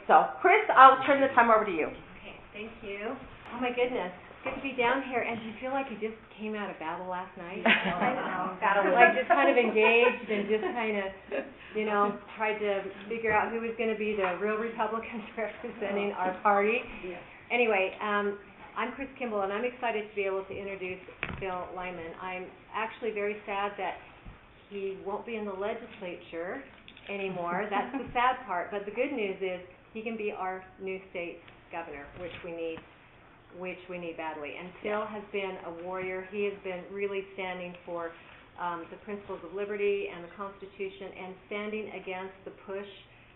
So, Chris, I'll turn the time over to you. Okay, thank you. Oh my goodness, it's good to be down here. And do you feel like you just came out of battle last night? I know. Battle like just kind of engaged and just kind of, you know, tried to figure out who was going to be the real Republicans representing our party. Yeah. Anyway, I'm Chris Kimball, and I'm excited to be able to introduce Phil Lyman. I'm actually very sad that he won't be in the legislature anymore. That's the sad part. But the good news is he can be our new state governor, which we need badly. And Phil has been a warrior. He has been really standing for the principles of liberty and the Constitution, and standing against the push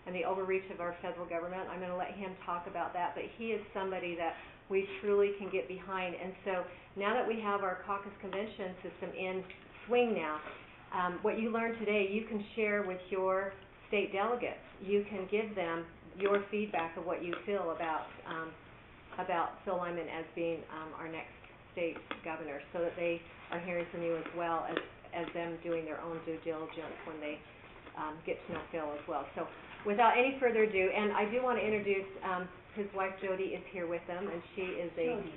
and the overreach of our federal government. I'm going to let him talk about that, but he is somebody that we truly can get behind. And so now that we have our caucus convention system in swing now, what you learned today, you can share with your state delegates. You can give them your feedback of what you feel about Phil Lyman as being our next state governor, so that they are hearing from you as well as them doing their own due diligence when they get to know Phil as well. So without any further ado, and I do want to introduce his wife Jody is here with them, and she is a huge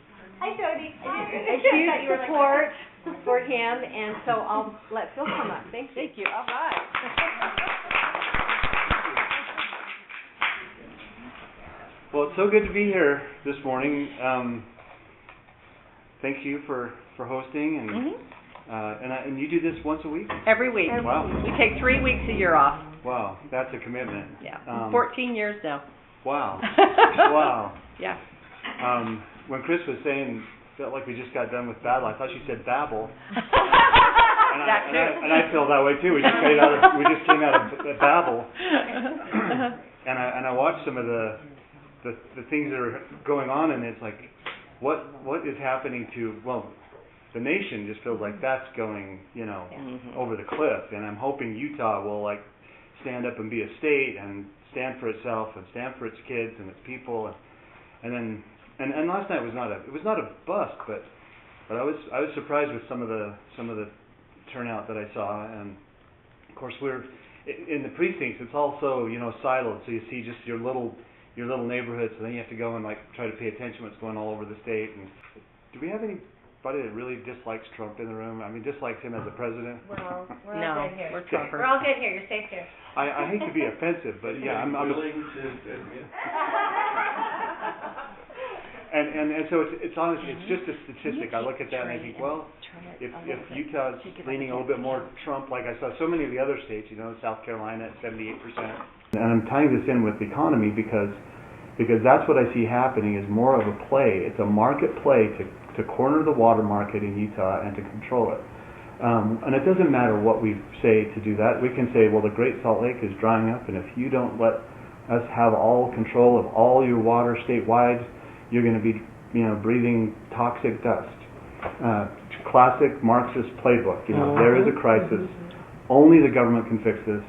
support for him, and so I'll let Phil come up. Thank you. All right. Well, it's so good to be here this morning. Thank you for hosting, and you do this once a week? Every week. Wow. We take 3 weeks a year off. Wow, that's a commitment. Yeah. 14 years now. Wow. Wow. Yeah. When Chris was saying, felt like we just got done with battle, I thought she said babble. And I feel that way too. We just came out of babble. And I watched some of the things that are going on, and it's like, what is happening to, well, the nation just feels like that's going, over the cliff. And I'm hoping Utah will stand up and be a state and stand for itself and stand for its kids and its people. And last night was not a bust, but I was surprised with some of the turnout that I saw. And of course we're in the precincts. It's also siloed, so you see just your little neighborhood, so then you have to go and try to pay attention to what's going all over the state. And do we have anybody that really dislikes Trump in the room? I mean, dislikes him as a president? We're all good here. We're Trumpers. We're all good here. You're safe here. I hate to be offensive, but yeah, I'm willing to admit. And so it's honestly, it's just a statistic. I look at that and I think, well, if Utah's leaning a little bit more Trump, like I saw so many of the other states, South Carolina at 78%. And I'm tying this in with the economy because that's what I see happening is more of a play. It's a market play to corner the water market in Utah and to control it. And it doesn't matter what we say to do that. We can say, well, the Great Salt Lake is drying up, and if you don't let us have all control of all your water statewide, you're going to be, breathing toxic dust. Classic Marxist playbook. There is a crisis. Only the government can fix this.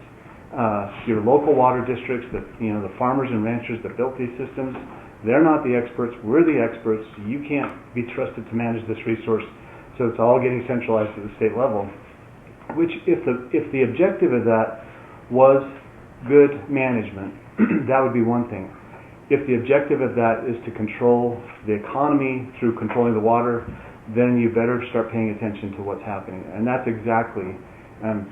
Your local water districts, the farmers and ranchers that built these systems, they're not the experts. We're the experts. You can't be trusted to manage this resource. So it's all getting centralized at the state level. Which, if the objective of that was good management, that would be one thing. If the objective of that is to control the economy through controlling the water, then you better start paying attention to what's happening. And that's exactly. I'm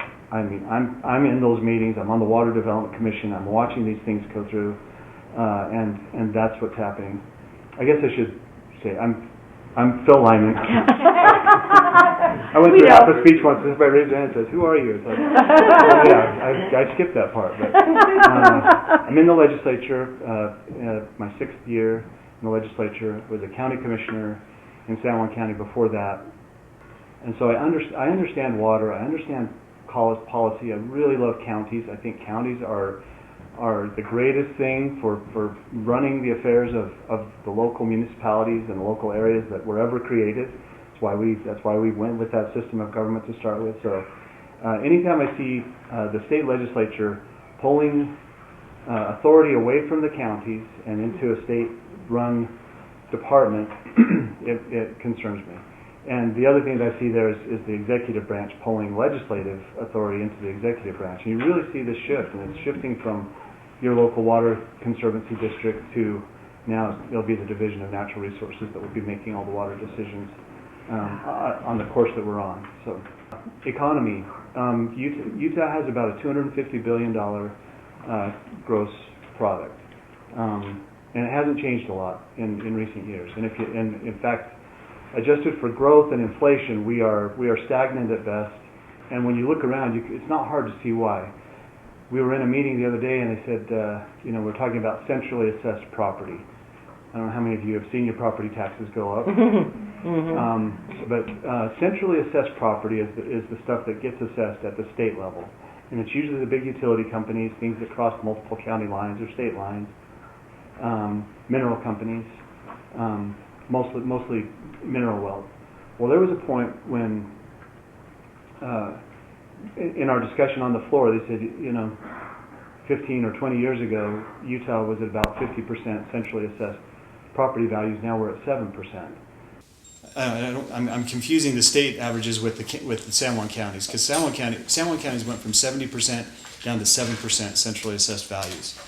in those meetings. I'm on the Water Development Commission. I'm watching these things go through, and that's what's happening. I guess I should say I'm Phil Lyman. I went through half a speech once, and everybody raised their hand and says, "Who are you?" It's like, I skipped that part. But I'm in the legislature. My 6th year in the legislature. Was a county commissioner in San Juan County before that, and so I understand water. I understand policy. I really love counties. I think counties are the greatest thing for running the affairs of the local municipalities and the local areas that were ever created. That's why we went with that system of government to start with. So anytime I see the state legislature pulling authority away from the counties and into a state-run department, it concerns me. And the other thing that I see there is the executive branch pulling legislative authority into the executive branch. And you really see this shift, and it's shifting from your local water conservancy district to now it'll be the Division of Natural Resources that will be making all the water decisions on the course that we're on. So, economy. Utah has about a $250 billion gross product, and it hasn't changed a lot in recent years. And in fact, adjusted for growth and inflation, we are stagnant at best. And when you look around, it's not hard to see why. We were in a meeting the other day, and they said, we're talking about centrally assessed property. I don't know how many of you have seen your property taxes go up. But centrally assessed property is the stuff that gets assessed at the state level. And it's usually the big utility companies, things that cross multiple county lines or state lines, mineral companies, mostly mineral wealth. Well, there was a point when, in our discussion on the floor, they said, 15 or 20 years ago, Utah was at about 50% centrally assessed property values. Now we're at 7%. I'm confusing the state averages with the San Juan counties, because San Juan counties went from 70% down to 7% centrally assessed values.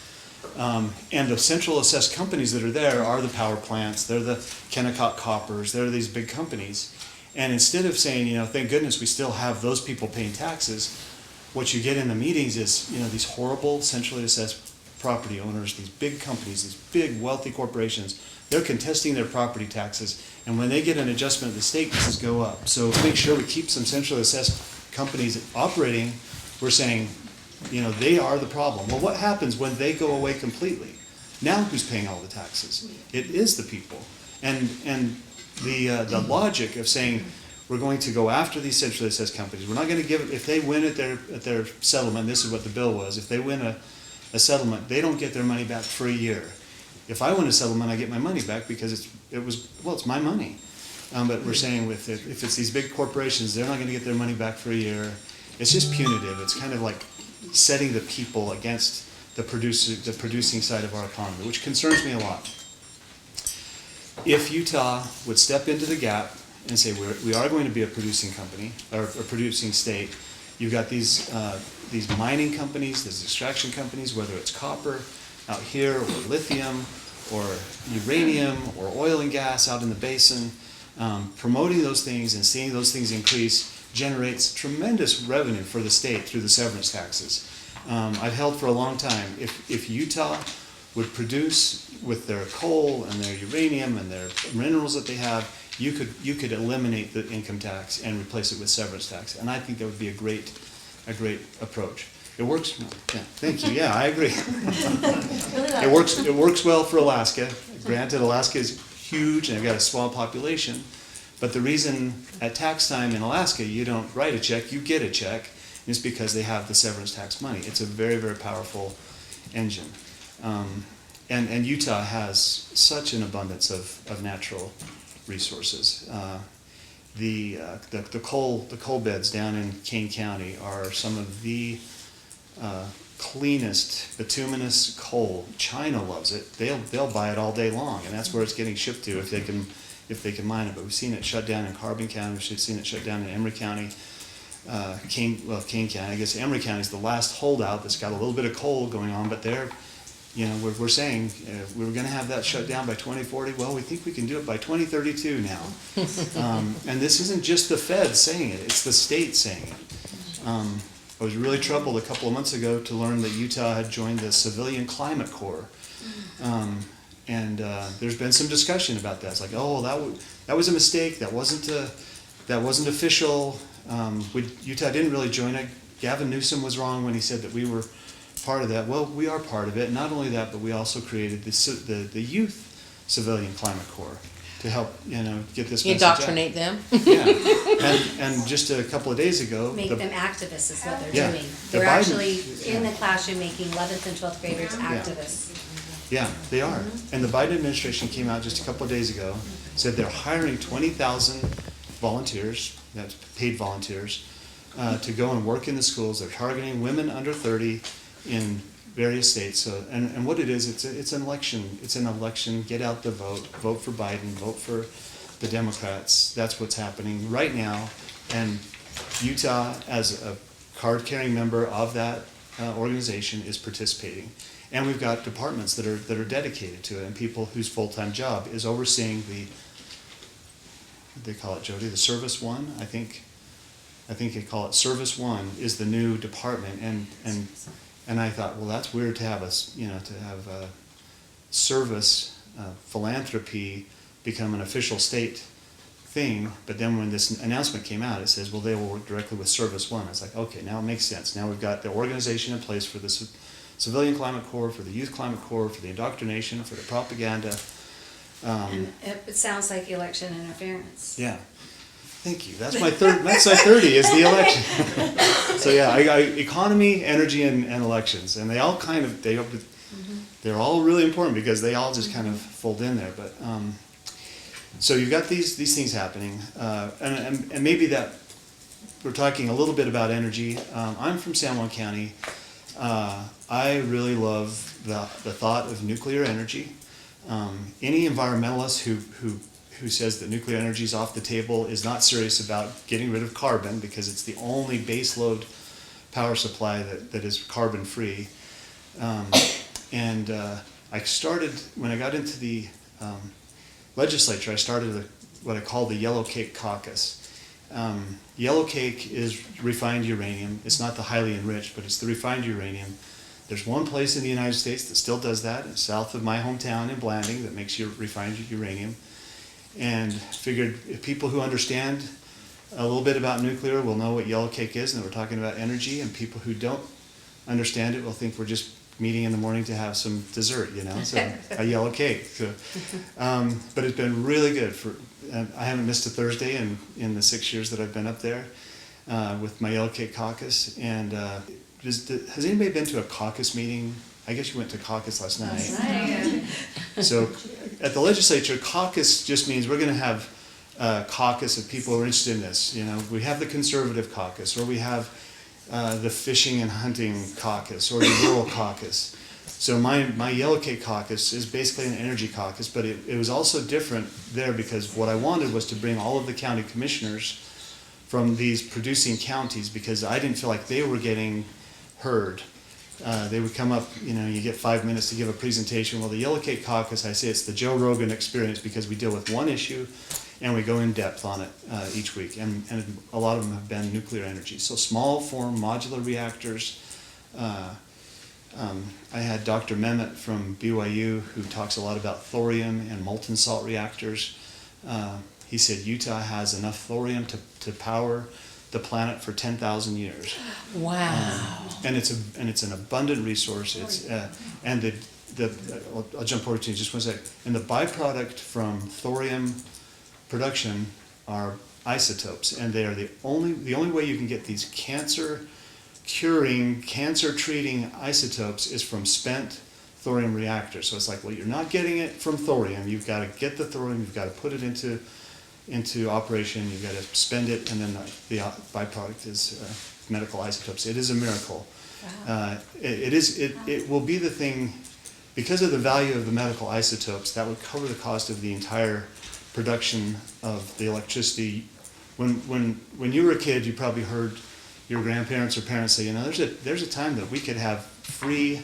And the central assessed companies that are there are the power plants, they're the Kennecott Coppers, they're these big companies. And instead of saying, thank goodness we still have those people paying taxes, what you get in the meetings is, these horrible centrally assessed property owners, these big companies, these big wealthy corporations, they're contesting their property taxes, and when they get an adjustment, the state taxes go up. So to make sure we keep some centrally assessed companies operating, we're saying, they are the problem. Well, what happens when they go away completely? Now who's paying all the taxes? It is the people. And the logic of saying we're going to go after these centrally assessed companies, we're not going to give, if they win at their settlement, this is what the bill was, if they win a settlement, they don't get their money back for a year. If I win a settlement, I get my money back because it's my money. But we're saying if it's these big corporations, they're not going to get their money back for a year. It's just punitive. It's kind of like setting the people against the producing side of our economy, which concerns me a lot. If Utah would step into the gap and say we are going to be a producing company or a producing state, you've got these mining companies, these extraction companies, whether it's copper out here or lithium or uranium or oil and gas out in the basin, promoting those things and seeing those things increase generates tremendous revenue for the state through the severance taxes. I've held for a long time, if Utah would produce with their coal and their uranium and their minerals that they have, you could eliminate the income tax and replace it with severance tax, and I think that would be a great approach. It works. Yeah, thank you. Yeah, I agree. It works well for Alaska. Granted, Alaska is huge and they've got a small population, but the reason at tax time in Alaska you don't write a check, you get a check, is because they have the severance tax money. It's a very, very powerful engine. And Utah has such an abundance of natural resources. The coal beds down in Kane County are some of the cleanest bituminous coal. China loves it. They'll buy it all day long, and that's where it's getting shipped to if they can mine it. But we've seen it shut down in Carbon County. We've seen it shut down in Emery County. Kane County. I guess Emery County is the last holdout that's got a little bit of coal going on, but we're saying we were going to have that shut down by 2040. Well, we think we can do it by 2032 now. And this isn't just the feds saying it; it's the state saying it. I was really troubled a couple of months ago to learn that Utah had joined the Civilian Climate Corps. And there's been some discussion about that. It's like, oh, that was a mistake. That wasn't official. Utah didn't really join it. Gavin Newsom was wrong when he said that we were part of that. Well, we are part of it. Not only that, but we also created the Youth Civilian Climate Corps to help get this message out. Indoctrinate them. Yeah, and just a couple of days ago, Make them activists is what they're doing. They're actually in the classroom making 11th and 12th graders activists. Yeah, they are. And the Biden administration came out just a couple of days ago, said they're hiring 20,000 volunteers, that's paid volunteers, to go and work in the schools. They're targeting women under 30 in various states. So, and what it is, it's an election. It's an election. Get out the vote. Vote for Biden. Vote for the Democrats. That's what's happening right now. And Utah, as a card-carrying member of that organization, is participating. And we've got departments that are dedicated to it, and people whose full-time job is overseeing the, what do they call it, Jody, the Service One, I think they call it Service One is the new department, and I thought, well, that's weird to have us, to have service, philanthropy become an official state thing. But then when this announcement came out, it says, well, they will work directly with Service One. I was like, okay, now it makes sense. Now we've got the organization in place for the Civilian Climate Corps, for the Youth Climate Corps, for the indoctrination, for the propaganda. And it sounds like election interference. Yeah. Thank you. That's my 30 is the election. So yeah, I got economy, energy, and elections, and they all kind of they're all really important because they all just kind of fold in there. But so you've got these things happening, and maybe that we're talking a little bit about energy. I'm from San Juan County. I really love the thought of nuclear energy. Any environmentalist who says that nuclear energy is off the table is not serious about getting rid of carbon, because it's the only baseload power supply that is carbon free. I started, when I got into the legislature, I started what I call the Yellow Cake Caucus. Yellow cake is refined uranium. It's not the highly enriched, but it's the refined uranium. There's one place in the United States that still does that. It's south of my hometown in Blanding, that makes refined uranium. And figured if people who understand a little bit about nuclear will know what yellow cake is, and that we're talking about energy, and people who don't understand it will think we're just meeting in the morning to have some dessert, so a yellow cake. So, but it's been really good. I haven't missed a Thursday in the 6 years that I've been up there with my Yellow Cake Caucus. And has anybody been to a caucus meeting? I guess you went to caucus last night. So at the legislature, caucus just means we're going to have a caucus of people who are interested in this. We have the conservative caucus, or we have the fishing and hunting caucus, or the rural caucus. So my Yellow Cake Caucus is basically an energy caucus, but it was also different there because what I wanted was to bring all of the county commissioners from these producing counties, because I didn't feel like they were getting heard. They would come up, you get 5 minutes to give a presentation. Well, the Yellow Cake Caucus, I say it's the Joe Rogan experience, because we deal with one issue and we go in depth on it each week. And a lot of them have been nuclear energy. So small form modular reactors. I had Dr. Mehmet from BYU who talks a lot about thorium and molten salt reactors. He said Utah has enough thorium to power the planet for 10,000 years. Wow. And it's an abundant resource. It's I'll jump over to you just one sec. And the byproduct from thorium production are isotopes, and they are the only way you can get these cancer treating isotopes is from spent thorium reactors. So it's like, well, you're not getting it from thorium. You've got to get the thorium. You've got to put it into operation. You've got to spend it, and then the byproduct is medical isotopes. It is a miracle. Wow. It will be the thing, because of the value of the medical isotopes, that would cover the cost of the entire production of the electricity. When you were a kid, you probably heard your grandparents or parents say, there's a time that we could have free,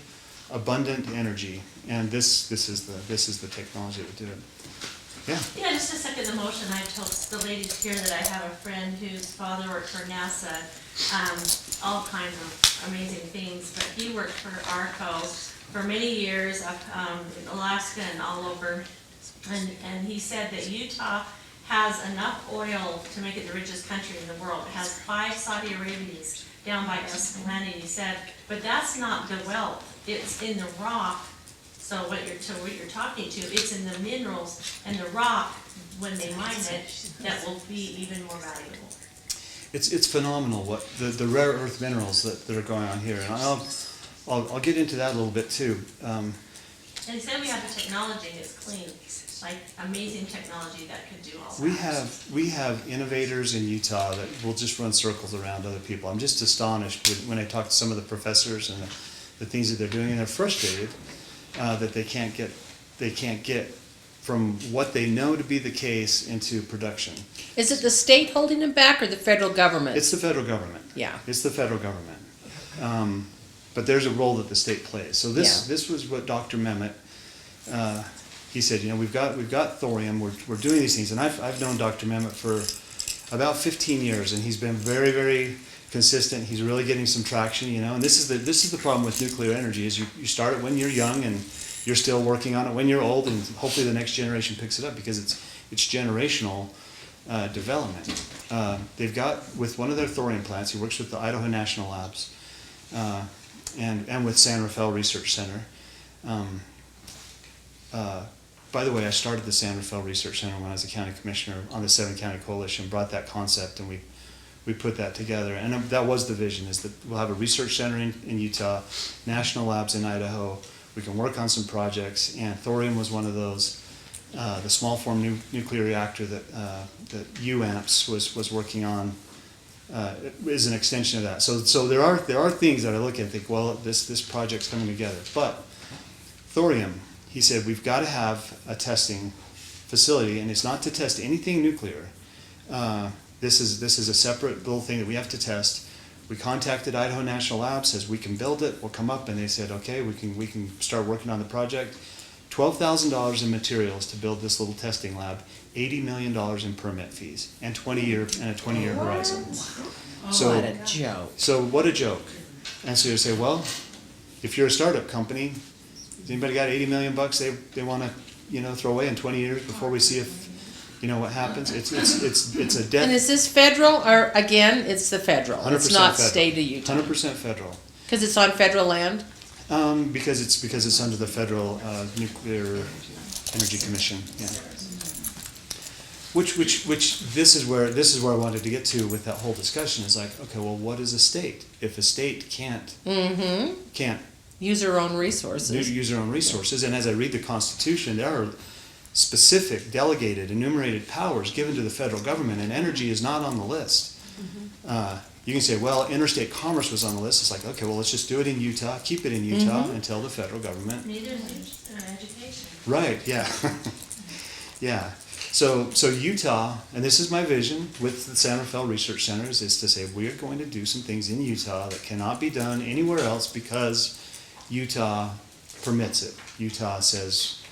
abundant energy, and this is the technology that would do it. Yeah. Yeah, just to second the motion, I told the ladies here that I have a friend whose father worked for NASA, all kinds of amazing things, but he worked for ARCO for many years up in Alaska and all over, and he said that Utah has enough oil to make it the richest country in the world. It has 5 Saudi Arabians down by Escalante, he said, but that's not the wealth. It's in the rock. So what you're talking to, it's in the minerals and the rock, when they mine it, that will be even more valuable. It's phenomenal what the rare earth minerals that are going on here, and I'll get into that a little bit too. And he said we have the technology, and it's clean, like amazing technology that could do all that. We have innovators in Utah that will just run circles around other people. I'm just astonished when I talk to some of the professors and the things that they're doing, and they're frustrated that they can't get from what they know to be the case into production. Is it the state holding them back or the federal government? It's the federal government. Yeah. It's the federal government. but there's a role that the state plays. So this Yeah. this was what Dr. Mehmet, he said, you know, we've got thorium, we're doing these things, and I've known Dr. Mehmet for about 15 years, and he's been very, very consistent. He's really getting some traction, you know, and this is the problem with nuclear energy is you start it when you're young and you're still working on it when you're old, and hopefully the next generation picks it up because it's generational development. They've got, with one of their thorium plants, he works with the Idaho National Labs and with San Rafael Research Center. By the way, I started the San Rafael Research Center when I was a county commissioner on the 7-county coalition, brought that concept, and we put that together. And that was the vision, is that we'll have a research center in Utah, national labs in Idaho. We can work on some projects, and thorium was one of those. The small form nuclear reactor that UAMPS was working on is an extension of that. So there are things that I look at and think, well, this project's coming together. But thorium, he said, we've got to have a testing facility, and it's not to test anything nuclear. This is a separate little thing that we have to test. We contacted Idaho National Labs, says we can build it, we'll come up, and they said, okay, we can start working on the project. $12,000 in materials to build this little testing lab, $80 million in permit fees, and a 20-year horizon. So, What a joke. so what a joke. And so you say, well, if you're a startup company, has anybody got $80 million they want to, you know, throw away in 20 years before we see if, you know, what happens? It's a debt. And is this federal, or again, it's the federal? 100% It's not federal. state of Utah? 100% federal. Because it's on federal land? Because it's under the Federal Nuclear Energy Commission. Yeah. Which this is where I wanted to get to with that whole discussion is like, okay, well, what is a state? If a state can't Use their own resources. use their own resources, and as I read the Constitution, there are specific, delegated, enumerated powers given to the federal government, and energy is not on the list. You can say, well, interstate commerce was on the list. It's like, okay, well, let's just do it in Utah, keep it in Utah until the federal government. Neither is education. Right, yeah. Yeah. So Utah, and this is my vision with the San Rafael Research Centers, is to say we're going to do some things in Utah that cannot be done anywhere else because Utah permits it. Utah says,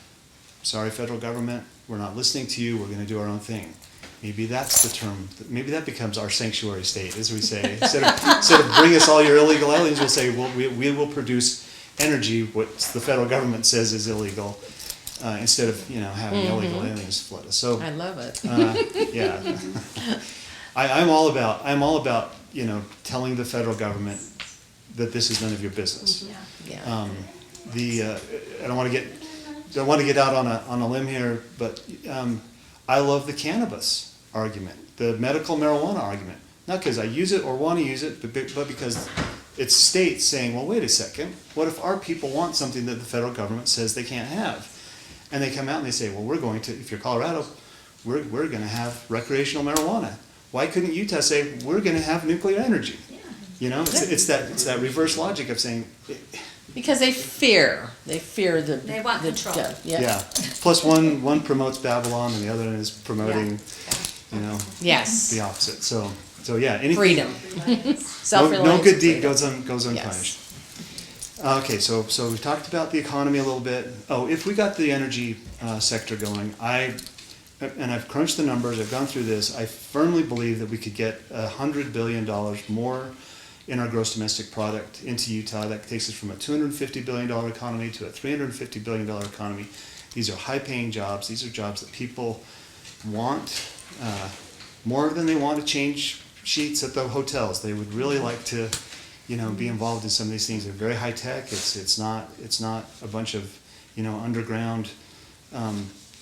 sorry, federal government, we're not listening to you, we're going to do our own thing. Maybe that's the term, maybe that becomes our sanctuary state, as we say. Instead of bring us all your illegal aliens, we'll say, well, we will produce energy, what the federal government says is illegal, instead of, you know, having illegal aliens flood us. So I love it. yeah, I'm all about, you know, telling the federal government that this is none of your business. Yeah. I don't want to get out on a limb here, but I love the cannabis argument, the medical marijuana argument. Not because I use it or want to use it, but because it's states saying, well, wait a second, what if our people want something that the federal government says they can't have? And they come out and they say, well, we're going to, if you're Colorado, we're going to have recreational marijuana. Why couldn't Utah say, we're going to have nuclear energy? You know, it's that reverse logic of saying, Because they fear the. They want control. yeah. Plus one promotes Babylon and the other one is promoting, you know, Yes. the opposite. So yeah, anything. Freedom. Self-reliance. No good deed freedom. goes unpunished. Okay, so we talked about the economy a little bit. Oh, if we got the energy sector going, and I've crunched the numbers, I've gone through this, I firmly believe that we could get $100 billion more in our gross domestic product into Utah. That takes us from a $250 billion economy to a $350 billion economy. These are high-paying jobs. These are jobs that people want more than they want to change sheets at the hotels. They would really like to, you know, be involved in some of these things. They're very high-tech. It's not a bunch of, you know, underground,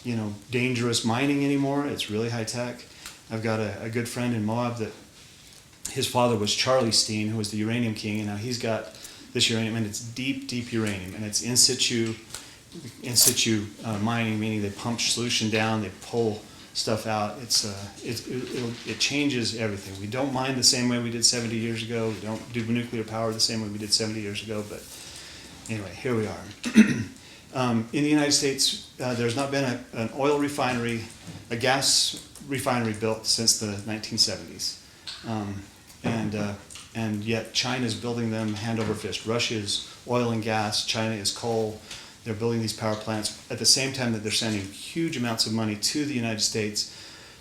you know, dangerous mining anymore. It's really high-tech. I've got a good friend in Moab that his father was Charlie Steen, who was the uranium king, and now he's got this uranium, and it's deep, deep uranium, and it's in situ mining, meaning they pump solution down, they pull stuff out. It changes everything. We don't mine the same way we did 70 years ago. We don't do nuclear power the same way we did 70 years ago. But anyway, here we are. In the United States, there's not been an oil refinery, a gas refinery built since the 1970s. And and yet China's building them hand over fist. Russia is oil and gas, China is coal. They're building these power plants at the same time that they're sending huge amounts of money to the United States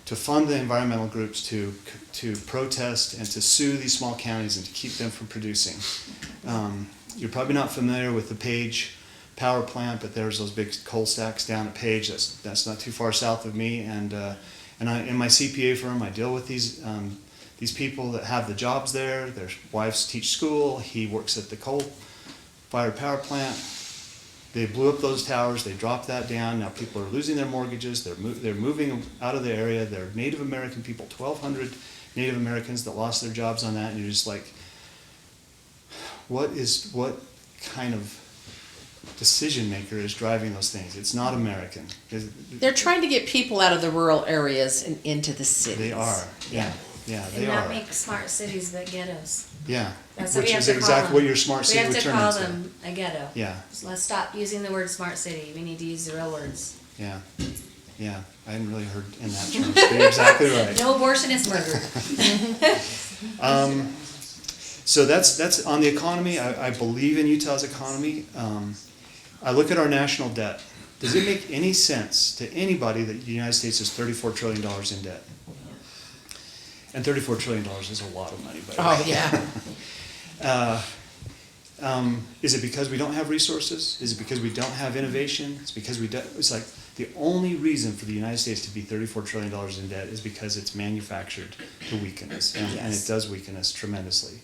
to fund the environmental groups to protest and to sue these small counties and to keep them from producing. You're probably not familiar with the Page power plant, but there's those big coal stacks down at Page. That's not too far south of me, and in my CPA firm, I deal with these people that have the jobs there. Their wives teach school. He works at the coal-fired power plant. They blew up those towers. They dropped that down. Now people are losing their mortgages. They're moving out of the area. They're Native American people, 1,200 Native Americans that lost their jobs on that. And you're just like, what kind of decision maker is driving those things? It's not American. They're trying to get people out of the rural areas and into the cities. They are. Yeah, they And are. not make smart cities but ghettos. Yeah, That's what which we have is to call exactly them. what your smart city would We have to turn call into. them a ghetto. Yeah, So let's stop using the word smart city. We need to use the real words. yeah. I hadn't really heard in that term. But you're exactly right. No abortion is murder. So that's on the economy. I believe in Utah's economy. I look at our national debt. Does it make any sense to anybody that the United States is $34 trillion in debt? And $34 trillion is a lot of money, by the way. Oh, yeah. Is it because we don't have resources? Is it because we don't have innovation? It's because it's like the only reason for the United States to be $34 trillion in debt is because it's manufactured to weaken us, and it does weaken us tremendously.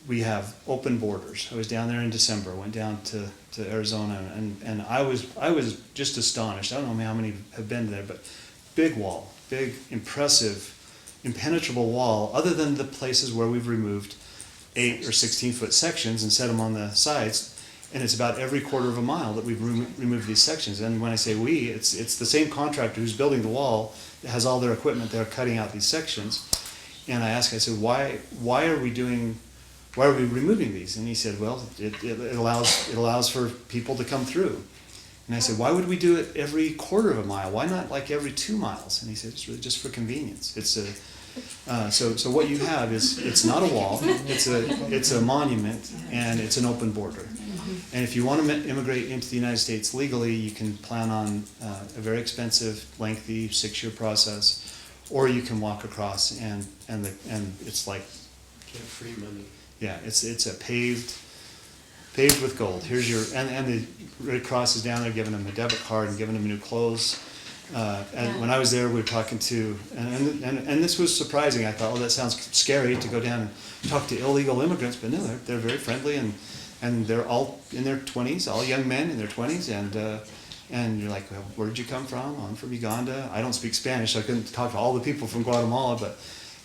We have open borders. I was down there in December, went down to Arizona, and I was just astonished. I don't know how many have been there, but big wall, big, impressive, impenetrable wall, other than the places where we've removed 8 or 16-foot sections and set them on the sides. And it's about every quarter of a mile that we've removed these sections. And when I say we, it's the same contractor who's building the wall that has all their equipment there cutting out these sections. And I said, why are we removing these? And he said, well, it allows for people to come through. And I said, why would we do it every quarter of a mile? Why not like every 2 miles? And he said, it's really just for convenience. So what you have is, it's not a wall, it's a monument, and it's an open border. And if you want to immigrate into the United States legally, you can plan on a very expensive, lengthy 6-year process, or you can walk across and it's like free money. Yeah, it's a paved with gold. Here's your and the Red Cross is down there giving them a debit card and giving them new clothes. And when I was there, we were talking to and this was surprising. I thought, oh, that sounds scary to go down and talk to illegal immigrants, but no, they're very friendly and they're all in their 20s, all young men in their 20s, and you're like, well, where did you come from? I'm from Uganda. I don't speak Spanish, so I couldn't talk to all the people from Guatemala, but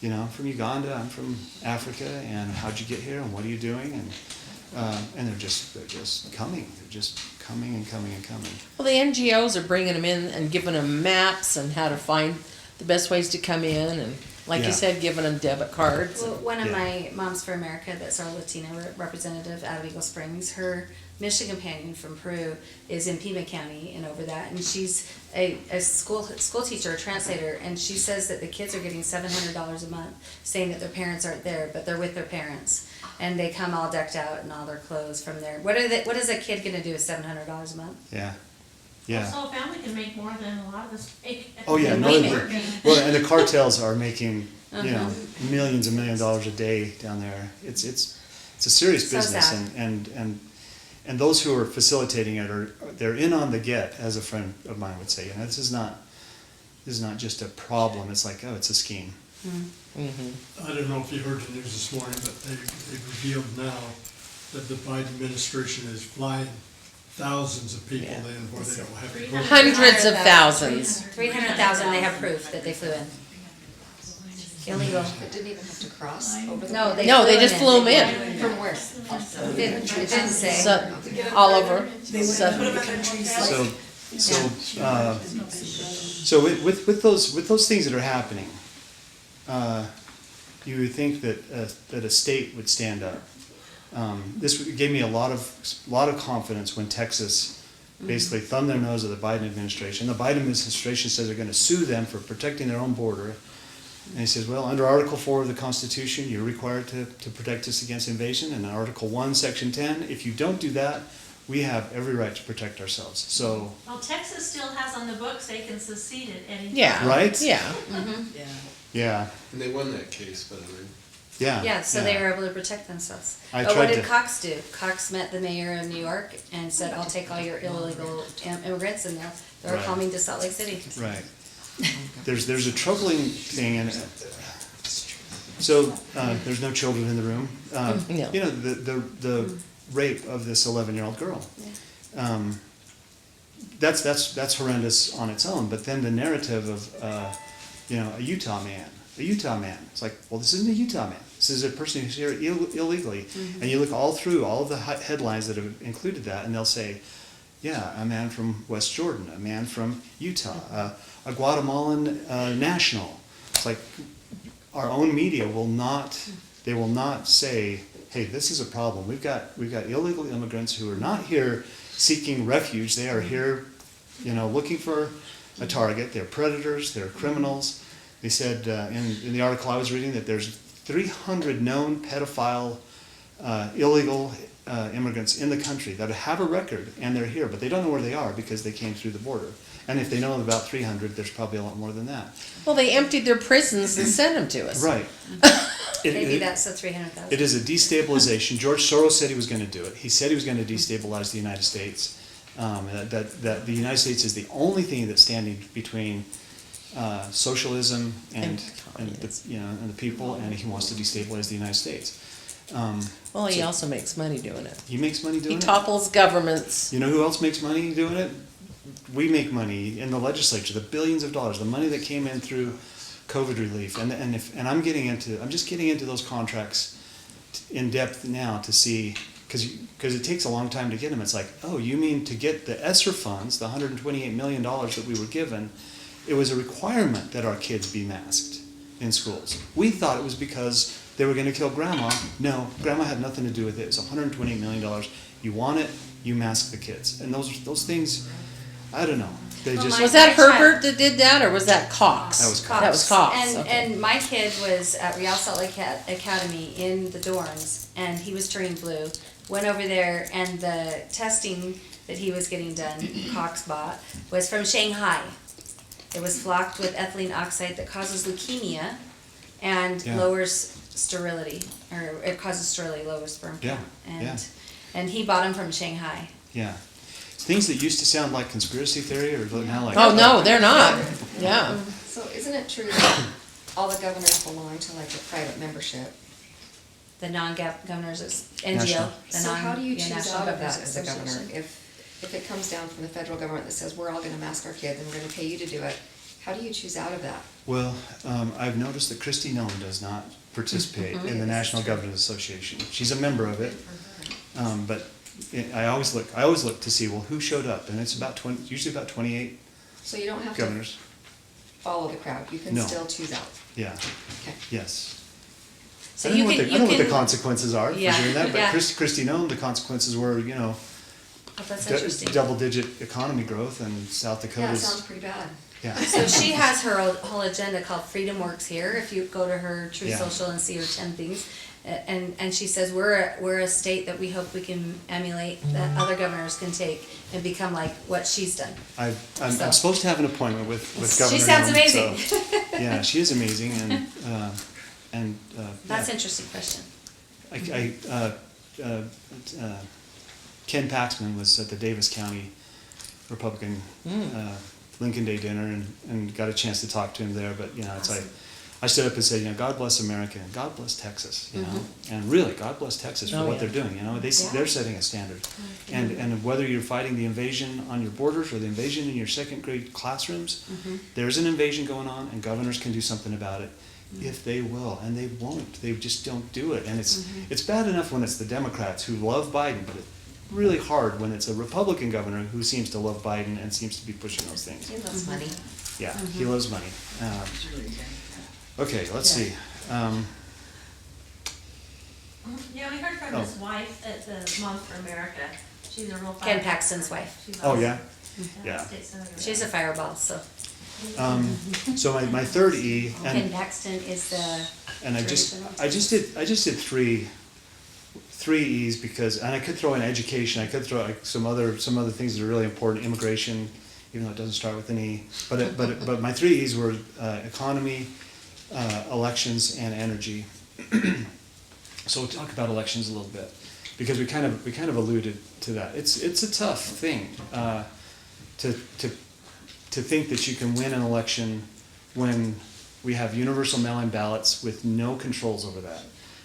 I'm from Uganda, I'm from Africa, and how'd you get here, and what are you doing? And they're just coming. They're just coming and coming and coming. Well, the NGOs are bringing them in and giving them maps and how to find the best ways to come in, and like you said, giving them debit cards. Well, one of my Moms for America, that's our Latina representative out of Eagle Springs, her mission companion from Peru is in Pima County and over that, and she's a school teacher, a translator, and she says that the kids are getting $700 a month, saying that their parents aren't there, but they're with their parents, and they come all decked out in all their clothes from there. What is a kid gonna do with $700 a month? Yeah. So a family can make more than a lot of us make. Oh yeah, no. Well, and the cartels are making millions and millions of dollars a day down there. It's a serious business, sad. and those who are facilitating it they're in on the get, as a friend of mine would say. This is not just a problem. It's like, oh, it's a scheme. Mm-hmm. I don't know if you heard the news this morning, but they've revealed now that the Biden administration is flying thousands of people in where they don't have to go. Hundreds of thousands. 300,000, they have proof that they flew in. Illegal. It didn't even have to cross over the No, they just flew them in. From where? It didn't say. So, all over. So with those things that are happening, you would think that a state would stand up. This gave me a lot of confidence when Texas basically thumbed their nose at the Biden administration. The Biden administration says they're going to sue them for protecting their own border. And he says, well, under Article 4 of the Constitution, you're required to protect us against invasion. And Article 1, Section 10, if you don't do that, we have every right to protect ourselves. So, Well, Texas still has on the books they can secede at any time. Yeah. right? Yeah. Yeah, And they won that case, by the way. yeah. Yeah, so they were able to protect themselves. I But what tried did to- Cox do? Cox met the mayor of New York and said, I'll take all your illegal immigrants, and they're Right. coming to Salt Lake City. Right. There's a troubling thing, and so there's no children in the room. No. You know, the rape of this 11-year-old girl. That's horrendous on its own. But then the narrative of a Utah man. It's like, well, this isn't a Utah man. This is a person who's here illegally. And you look all through all of the headlines that have included that, and they'll say, yeah, a man from West Jordan, a man from Utah, a Guatemalan national. It's like our own media will not say, hey, this is a problem. We've got illegal immigrants who are not here seeking refuge. They are here, looking for a target. They're predators. They're criminals. They said in the article I was reading that there's 300 known pedophile illegal immigrants in the country that have a record, and they're here, but they don't know where they are because they came through the border. And if they know about 300, there's probably a lot more than that. Well, they emptied their prisons and sent them to us. Right. Maybe that's the 300,000. It is a destabilization. George Soros said he was going to do it. He said he was going to destabilize the United States. That the United States is the only thing that's standing between socialism and the people, and he wants to destabilize the United States. Well, he also makes money doing it. He makes money doing He it. topples governments. You know who else makes money doing it? We make money in the legislature. The billions of dollars, the money that came in through COVID relief, and I'm just getting into those contracts in depth now to see, because it takes a long time to get them. It's like, oh, you mean to get the ESSER funds, the $128 million that we were given, it was a requirement that our kids be masked in schools. We thought it was because they were going to kill grandma. No, grandma had nothing to do with it. It's $128 million. You want it, you mask the kids. And those things, I don't know. They Well, just... my- Was that Herbert that did that, or was that Cox? That was Cox. That was Cox. okay. And my kid was at Real Salt Lake Academy in the dorms, and he was turning blue. Went over there, and the testing that he was getting done, Cox bought, was from Shanghai. It was flocked with ethylene oxide that causes leukemia and Yeah. lowers sterility, or it causes sterility, lowers sperm count. Yeah. And he bought them from Shanghai. Yeah. Things that used to sound like conspiracy theory are now like... Oh, no, they're not. Yeah. So isn't it true that all the governors belong to like a private membership? The non-governors is NGO. National. The So how do you choose National out of Governors that as a governor? Association. If it comes down from the federal government that says, we're all gonna mask our kids and we're gonna pay you to do it, how do you choose out of that? Well, I've noticed that Kristi Noem does not participate in the National Governors Association. She's a member of it, but I always look to see, well, who showed up, and it's usually about 28 So you don't have to governors. follow the crowd, you can No. still choose out. Yeah, Okay. yes. So I don't you know can, what the, I don't know what the can, consequences are Yeah, for doing that, but yeah. Kristi Noem, the consequences were, oh, that's interesting. double-digit economy growth, and South Yeah, it Dakota's, sounds pretty bad. yeah. So she has her whole agenda called Freedom Works here. If you go to her True Yeah. Social and see her 10 things, and she says we're a state that we hope we can emulate, that other governors can take and become like what she's done. I'm So- supposed to have an appointment with Governor She sounds Noem, amazing. so- yeah, she is amazing, and That's yeah. an interesting question. Ken Paxman was at the Davis County Republican Lincoln Day dinner and got a chance to talk to him there. But it's like I stood up and said, God bless America and God bless Texas, and really God bless Texas for what they're doing. They're setting a standard, and whether you're fighting the invasion on your borders or the invasion in your second grade classrooms, there's an invasion going on, and governors can do something about it. If they will, and they won't. They just don't do it. And it's bad enough when it's the Democrats who love Biden, but it's really hard when it's a Republican governor who seems to love Biden and seems to be pushing those things. He loves money. Yeah, he loves money. Okay, let's see. Yeah, we heard from his wife at the Mom for America. She's a real Ken firefighter. Paxton's wife. She's Oh, awesome. yeah? Yeah. State senator. She's a fireball, so. So my third E, Ken and Paxton is the. and I just did three E's because, and I could throw in education. I could throw like some other things that are really important. Immigration, even though it doesn't start with an E. But my three E's were economy, elections, and energy. So we'll talk about elections a little bit because we kind of alluded to that. It's a tough thing to think that you can win an election when we have universal mail-in ballots with no controls over that.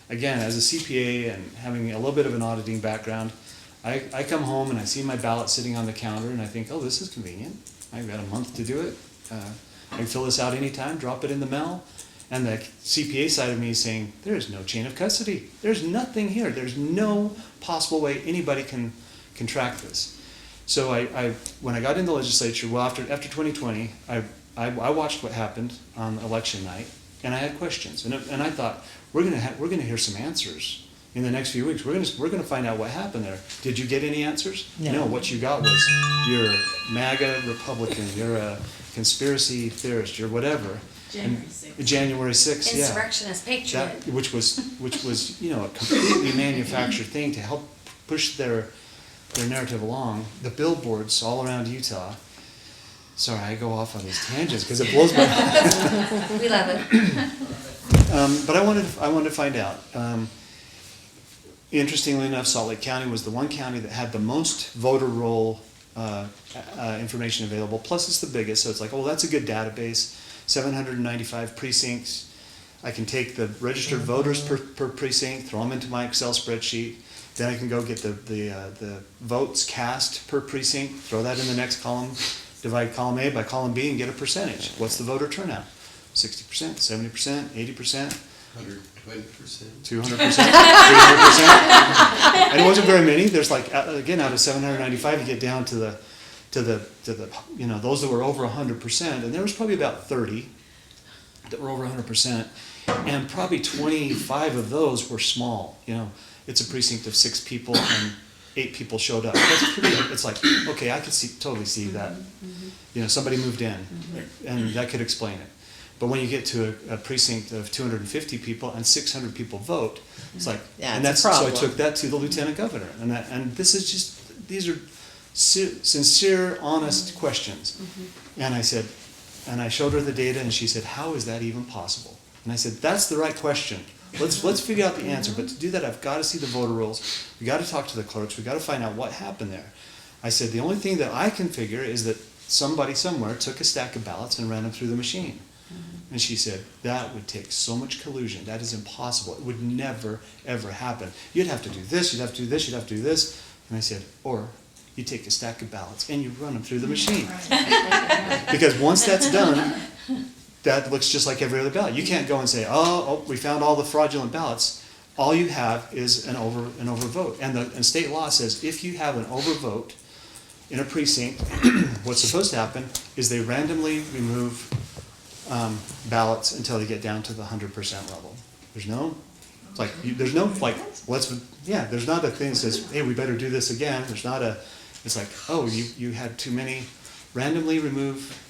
Again, as a CPA and having a little bit of an auditing background, I come home and I see my ballot sitting on the counter and I think, oh, this is convenient. I've got a month to do it. I can fill this out anytime, drop it in the mail. And the CPA side of me is saying, there's no chain of custody. There's nothing here. There's no possible way anybody can track this. So when I got in the legislature, well, after 2020, I watched what happened on election night, and I had questions. And I thought, we're gonna hear some answers in the next few weeks. We're gonna find out what happened there. Did you get any answers? No. What you got was you're a MAGA Republican. You're a conspiracy theorist. You're whatever. January 6th, yeah. Insurrectionist patriot. Which was a completely manufactured thing to help push their narrative along. The billboards all around Utah. Sorry, I go off on these tangents because it blows my mind. We love it. But I wanted to find out. Interestingly enough, Salt Lake County was the one county that had the most voter roll information available. Plus, it's the biggest, so it's like, oh, that's a good database. 795 precincts. I can take the registered voters per precinct, throw them into my Excel spreadsheet. Then I can go get the votes cast per precinct, throw that in the next column, divide column A by column B, and get a percentage. What's the voter turnout? 60%, 70%, 80%. 120%. 200%, 300%. And it wasn't very many. There's like, again, out of 795, you get down to the those that were over 100%, and there was probably about 30 that were over 100%, and probably 25 of those were small. It's a precinct of 6 people and 8 people showed up. That's pretty. It's like, okay, I could totally see that. Somebody moved in, and that could explain it. But when you get to a precinct of 250 people and 600 people vote, it's like, and that's so I took that to the lieutenant governor, and these are sincere, honest questions. And I said, and I showed her the data, and she said, how is that even possible? And I said, that's the right question. Let's figure out the answer. But to do that, I've got to see the voter rolls. We got to talk to the clerks. We got to find out what happened there. I said, the only thing that I can figure is that somebody somewhere took a stack of ballots and ran them through the machine. And she said, that would take so much collusion. That is impossible. It would never, ever happen. You'd have to do this, you'd have to do this, you'd have to do this. And I said, or you take a stack of ballots and you run them through the machine. Because once that's done, that looks just like every other ballot. You can't go and say, oh, we found all the fraudulent ballots. All you have is an overvote. And state law says if you have an overvote in a precinct, what's supposed to happen is they randomly remove ballots until they get down to the 100% level. There's not a thing that says, hey, we better do this again. It's like, oh, you had too many. Randomly remove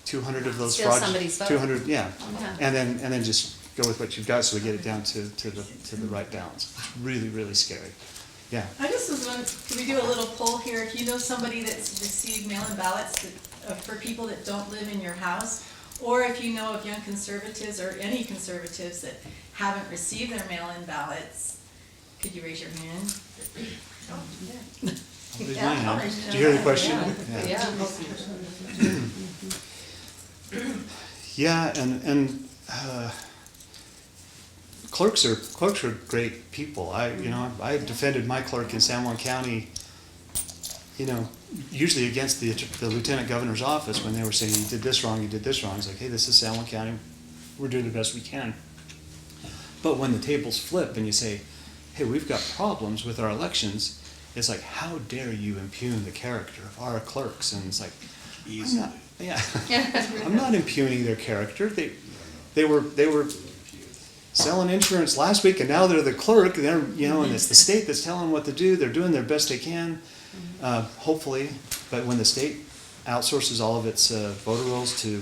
200 of those Steal somebody's vote. 200, yeah. And then just go with what you've got so we get it down to the right balance. It's really, really scary. Yeah. I just was wondering, can we do a little poll here? If you know somebody that's received mail-in ballots for people that don't live in your house, or if you know of young conservatives or any conservatives that haven't received their mail-in ballots, could you raise your hand? I'll raise my hand. Did you hear the question? Yeah, and clerks are great people. I defended my clerk in San Juan County, usually against the lieutenant governor's office when they were saying, you did this wrong, you did this wrong. It's like, hey, this is San Juan County. We're doing the best we can. But when the tables flip and you say, hey, we've got problems with our elections, it's like, how dare you impugn the character of our clerks? And it's like, I'm not impugning their character. They were selling insurance last week, and now they're the clerk. And it's the state that's telling them what to do. They're doing their best they can, hopefully. But when the state outsources all of its voter rolls to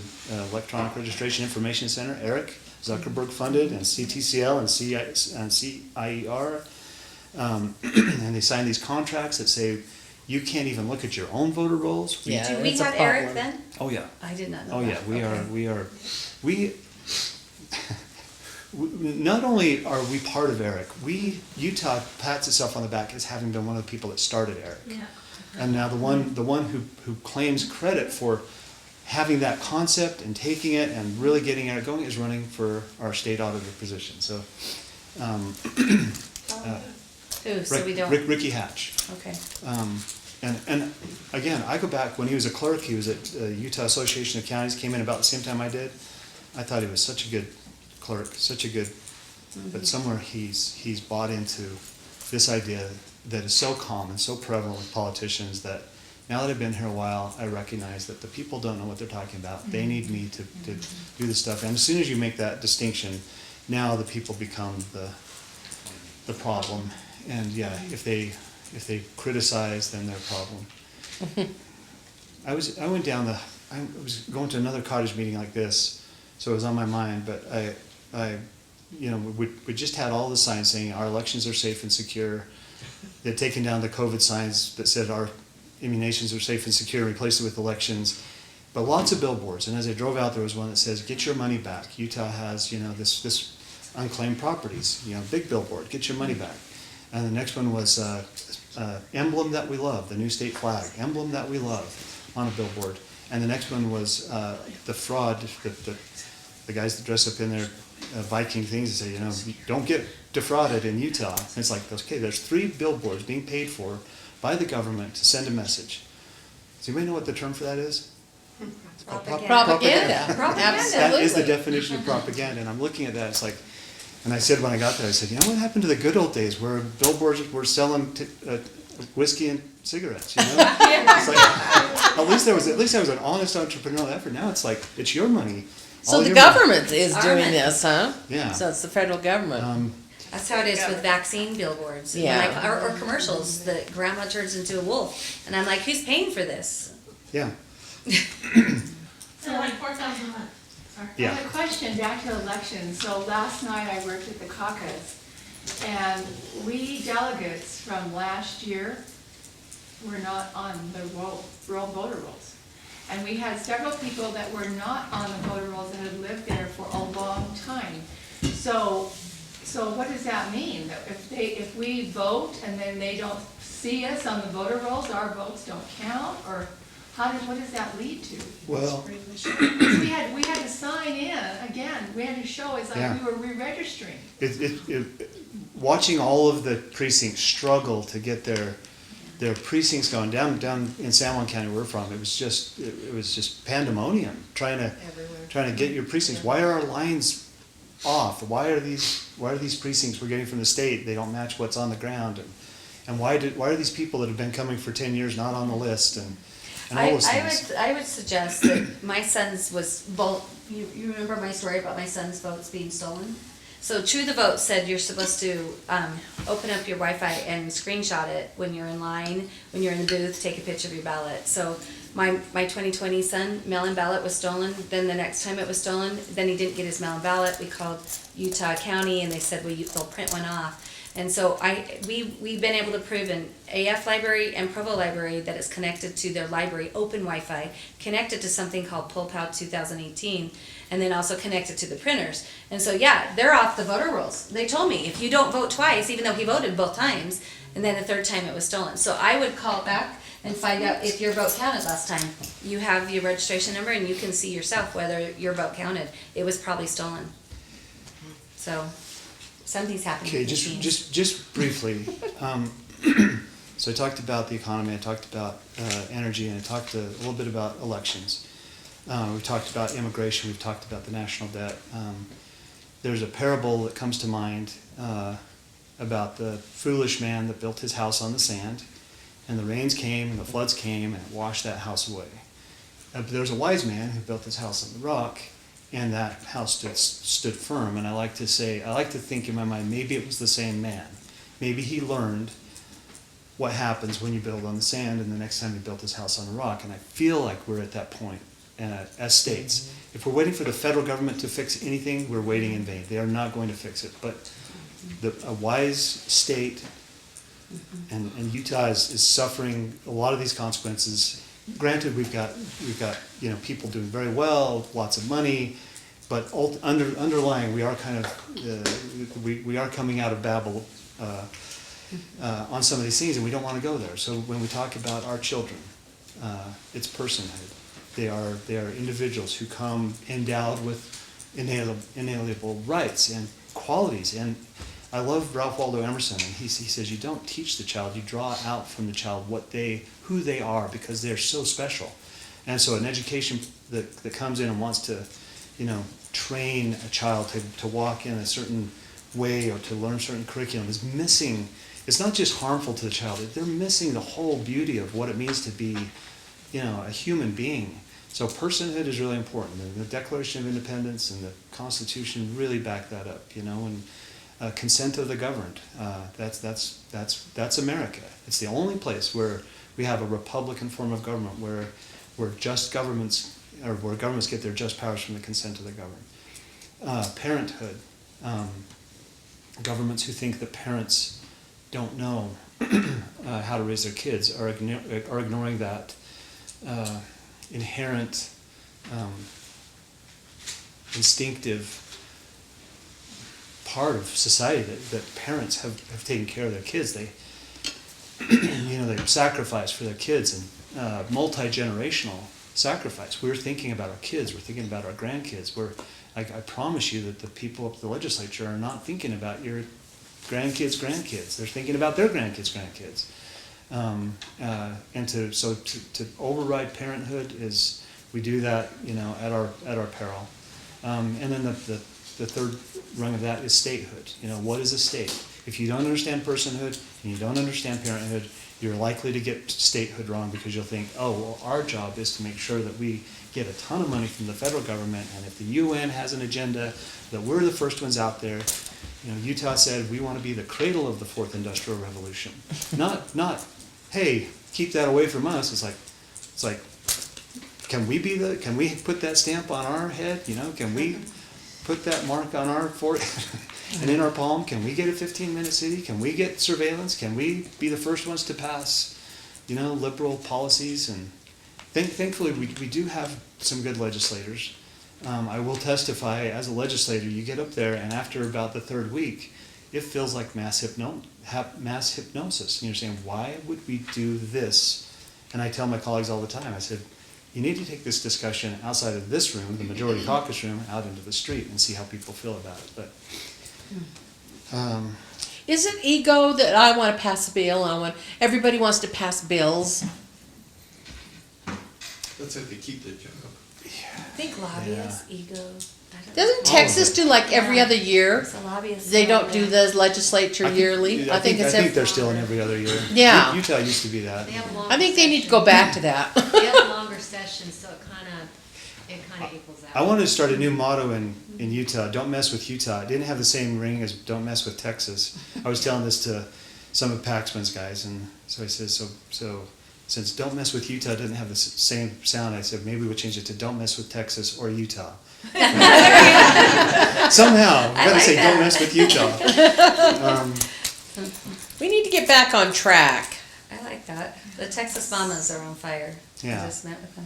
Electronic Registration Information Center, ERIC, Zuckerberg funded, and CTCL and CIER. And they sign these contracts that say you can't even look at your own voter rolls. Yeah, Do we it's a have Eric problem. then? Oh, yeah. I did not know Oh, that. yeah, we Okay. are, not only are we part of ERIC, Utah pats itself on the back as having been one of the people that started ERIC. Yeah. And now the one who claims credit for having that concept and taking it and really getting it going is running for our state auditor position. So, Who, so we don't, Ricky Hatch. okay. And again, I go back when he was a clerk. He was at Utah Association of Counties. Came in about the same time I did. I thought he was such a good clerk, such a good. But somewhere he's bought into this idea that is so common, so prevalent with politicians that now that I've been here a while, I recognize that the people don't know what they're talking about. They need me to do this stuff. And as soon as you make that distinction, now the people become the problem. And yeah, if they criticize, then they're a problem. I was going to another cottage meeting like this, so it was on my mind. But we just had all the signs saying our elections are safe and secure. They'd taken down the COVID signs that said our immunizations are safe and secure, replaced it with elections. But lots of billboards. And as I drove out, there was one that says, "Get your money back. Utah has this unclaimed properties. Big billboard. Get your money back." And the next one was emblem that we love, the new state flag, emblem that we love, on a billboard. And the next one was the fraud, the guys that dress up in their Viking things and say, don't get defrauded in Utah. And it's like, okay, there's 3 billboards being paid for by the government to send a message. Does anybody know what the term for that is? It's called Propaganda. That is the definition of propaganda. And I'm looking at that, it's like, and I said when I got there, I said, what happened to the good old days where billboards were selling whiskey and cigarettes? It's like, at least there was an honest entrepreneurial effort. Now it's like it's your money. So all the your government is Our doing money. this, huh? Yeah. So it's the federal government. That's how it is with vaccine billboards. Yeah. Like, or commercials that grandma turns into a wolf. And I'm like, who's paying for this? Yeah. So like 4,000 a month. Sorry. Yeah. I have a question back to elections. So last night I worked at the caucus, and we delegates from last year were not on the voter rolls. And we had several people that were not on the voter rolls that had lived there for a long time. So what does that mean? That if we vote and then they don't see us on the voter rolls, our votes don't count? Or what does that lead to? Well, We had to sign in, again, we had to show it's like Yeah. we were re-registering. watching all of the precincts struggle to get their precincts going down in San Juan County where we're from, it was just pandemonium trying to get your precincts. Why are our lines off? Why are these precincts we're getting from the state, they don't match what's on the ground, and why are these people that have been coming for 10 years not on the list, and all those things. I would suggest that my son's was vote. You remember my story about my son's votes being stolen? So True the Vote said you're supposed to open up your Wi-Fi and screenshot it when you're in line, when you're in the booth, take a picture of your ballot. So my 2020 son, mail-in ballot was stolen. Then the next time it was stolen, then he didn't get his mail-in ballot. We called Utah County and they said, well, they'll print one off. And so we've been able to prove in AF library and Provo library that it's connected to their library open Wi-Fi, connected to something called PullPout 2018, and then also connected to the printers. And so yeah, they're off the voter rolls. They told me if you don't vote twice, even though he voted both times, and then the third time it was stolen. So I would call back and find out if your vote counted last time. You have your registration number and you can see yourself whether your vote counted. It was probably stolen. So something's happening. Okay, with machines. just briefly. So I talked about the economy, I talked about energy, and I talked a little bit about elections. We talked about immigration, we've talked about the national debt. There's a parable that comes to mind about the foolish man that built his house on the sand, and the rains came and the floods came and it washed that house away. But there's a wise man who built his house on the rock, and that house stood firm. And I like to think in my mind, maybe it was the same man. Maybe he learned what happens when you build on the sand and the next time you built this house on a rock. And I feel like we're at that point as states. If we're waiting for the federal government to fix anything, we're waiting in vain. They are not going to fix it. But a wise state, and Utah is suffering a lot of these consequences. Granted, we've got people doing very well, lots of money, but underlying we are kind of we are coming out of Babel on some of these things, and we don't want to go there. So when we talk about our children, it's personhood. They are individuals who come endowed with inalienable rights and qualities. And I love Ralph Waldo Emerson, and he says you don't teach the child, you draw out from the child who they are, because they're so special. And so an education that comes in and wants to, train a child to walk in a certain way or to learn certain curriculum is missing. It's not just harmful to the child, they're missing the whole beauty of what it means to be, a human being. So personhood is really important. The Declaration of Independence and the Constitution really back that up, and consent of the governed. That's America. It's the only place where we have a republican form of government where just governments, or where governments get their just powers from the consent of the governed. Parenthood. Governments who think that parents don't know how to raise their kids are ignoring that inherent instinctive part of society that parents have taken care of their kids. They they sacrifice for their kids, and multi-generational sacrifice. We're thinking about our kids, we're thinking about our grandkids. I promise you that the people up at the legislature are not thinking about your grandkids. They're thinking about their grandkids. And to override parenthood is, we do that, at our peril. And then the third rung of that is statehood. What is a state? If you don't understand personhood and you don't understand parenthood, you're likely to get statehood wrong, because you'll think, oh, well, our job is to make sure that we get a ton of money from the federal government, and if the UN has an agenda, that we're the first ones out there. Utah said we want to be the cradle of the fourth industrial revolution. Not, hey, keep that away from us. It's like, can we put that stamp on our head? Can we put that mark on our forehead and in our palm? Can we get a 15-minute city? Can we get surveillance? Can we be the first ones to pass, liberal policies? And thankfully, we do have some good legislators. I will testify, as a legislator, you get up there, and after about the third week, it feels like mass hypnosis. And you're saying, why would we do this? And I tell my colleagues all the time, I said, you need to take this discussion outside of this room, the majority caucus room, out into the street and see how people feel about it. But Is it ego that I want to pass a bill? Everybody wants to pass bills. That's if they keep their job. I think lobbyists, ego. Doesn't Texas do like every other year? It's a lobbyist. They don't do the legislature yearly. I think they're still in every other year. Yeah. Utah used to be that. They have longer I think they need to go back to that. They have longer sessions, so it kind of equals out. I wanted to start a new motto in Utah. Don't mess with Utah. It didn't have the same ring as don't mess with Texas. I was telling this to some of Paxman's guys, and so he says, so since don't mess with Utah doesn't have the same sound, I said maybe we'll change it to don't mess with Texas or Utah. Somehow, we've got to say that. don't mess with Utah. We need to get back on track. I like that. The Texas mamas are on fire. Yeah. I just met with them.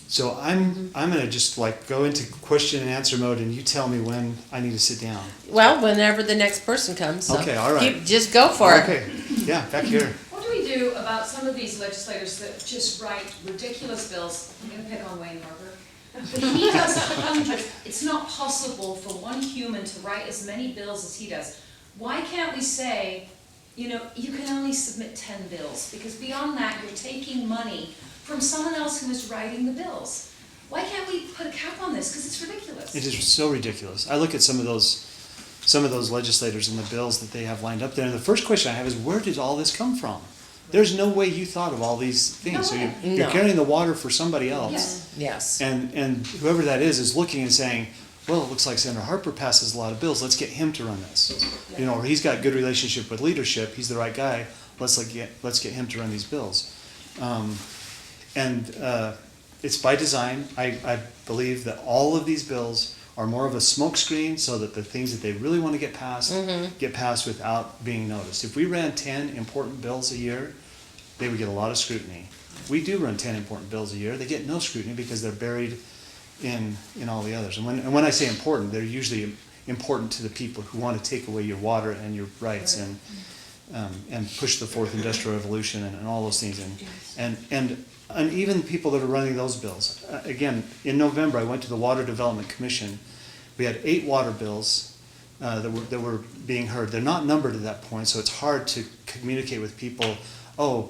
So I'm gonna just go into question and answer mode, and you tell me when I need to sit down. Well, whenever the next person comes. So Okay, all right. Just go for it. Okay, yeah, back here. What do we do about some of these legislators that just write ridiculous bills? I'm gonna pick on Wayne Harper. But he does hundreds. It's not possible for one human to write as many bills as he does. Why can't we say, you can only submit 10 bills, because beyond that you're taking money from someone else who is writing the bills? Why can't we put a cap on this? Because it's ridiculous. It is so ridiculous. I look at some of those legislators and the bills that they have lined up there, and the first question I have is, where did all this come from? There's no way you thought of all these things. No So way. you're carrying the water for somebody else. Yes. Yes. And whoever that is looking and saying, well, it looks like Senator Harper passes a lot of bills. Let's get him to run this. Or he's got good relationship with leadership. He's the right guy. let's get him to run these bills. It's by design. I believe that all of these bills are more of a smokescreen so that the things that they really want to get passed without being noticed. If we ran 10 important bills a year, they would get a lot of scrutiny. We do run 10 important bills a year. They get no scrutiny because they're buried in all the others. And when I say important, they're usually important to the people who want to take away your water and your rights and push the fourth industrial revolution and all those things. And even people that are running those bills. Again, in November, I went to the Water Development Commission. We had 8 water bills that were being heard. They're not numbered at that point, so it's hard to communicate with people. Oh,